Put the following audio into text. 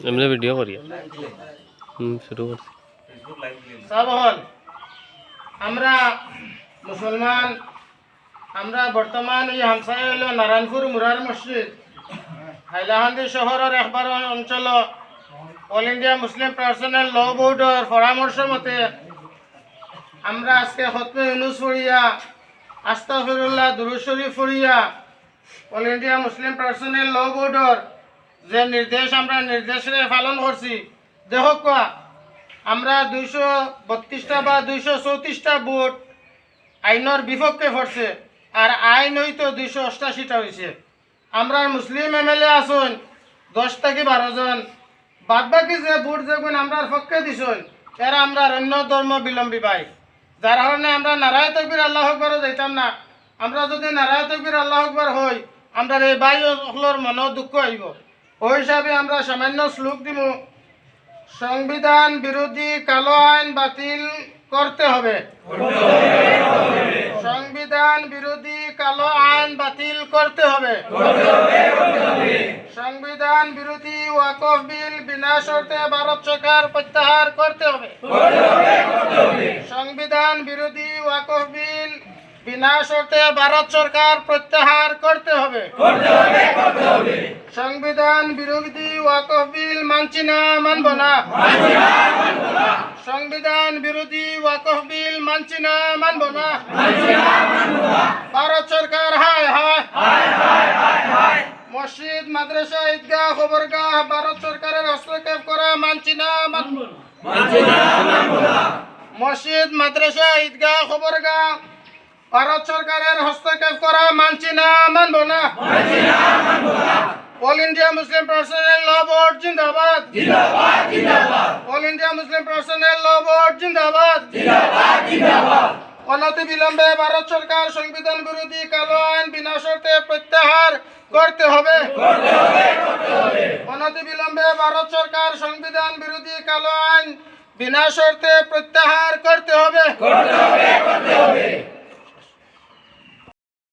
এমনি ভিডিও করি শুরু করছি। সব হল আমরা মুসলমান, আমরা বর্তমান এই হামসায় হইল নারায়ণপুর মুরার মসজিদ হাইলাকান্দি শহরের একবার অঞ্চল অল ইন্ডিয়া মুসলিম পার্সোনাল ল বোর্ডের পরামর্শ মতে আমরা আজকে খতমে ইউনুস পড়িয়া আস্তাগফিরুল্লাহ দুরূদ শরীফ পড়িয়া অল ইন্ডিয়া মুসলিম পার্সোনাল ল বোর্ডের যে নির্দেশ আমরা নির্দেশে পালন করছি। দেখো কোয়া আমরা 232টা বা 234টা ভোট আইনের বিপক্ষে পড়ছে, আর আইন হয়তো 288টা হয়েছে। আমরা মুসলিম এমএলএ আসুন 10 থেকে 12 জন, বাদ বাকি যে ভোট যেগুন আমরা পক্ষে দিছুন এরা আমরা অন্য ধর্ম বিলম্বী পাই, যার কারণে আমরা নারায়ে তাকবীর আল্লাহু আকবার যাইতাম না। আমরা যদি নারায়ে তাকবীর আল্লাহু আকবার হই আমরা এই ভাই সকলের মনে দুঃখ আইব। ওই হিসাবে আমরা সামান্য শ্লোক দিব, সংবিধান বিরোধী কালো আইন বাতিল করতে হবে। সংবিধান বিরোধী কালো আইন বাতিল করতে হবে। সংবিধান বিরোধী ওয়াকফ বিল বিনা শর্তে ভারত সরকার প্রত্যাহার করতে হবে। সংবিধান বিরোধী ওয়াকফ বিল বিনা শর্তে ভারত সরকার প্রত্যাহার করতে হবে। সংবিধান বিরোধী ওয়াকফ বিল মানছি না, মানব না। সংবিধান বিরোধী ওয়াকফ বিল মানছি না, মানব না। ভারত সরকার হায় হায়। মসজিদ মাদ্রাসা ঈদগাহ খবরগাহ ভারত সরকারের হস্তক্ষেপ করা মানছি না, মানব না। মসজিদ মাদ্রাসা ঈদগাহ খবরগাহ ভারত সরকারের হস্তক্ষেপ করা মানছি না, মানব না। অল ইন্ডিয়া মুসলিম পার্সোনাল ল বোর্ড জিন্দাবাদ। অল ইন্ডিয়া মুসলিম পার্সোনাল ল বোর্ড জিন্দাবাদ। অনতি বিলম্বে ভারত সরকার সংবিধান বিরোধী কালো আইন বিনা শর্তে প্রত্যাহার করতে হবে। অনতি বিলম্বে ভারত সরকার সংবিধান বিরোধী কালো আইন বিনা শর্তে প্রত্যাহার করতে হবে।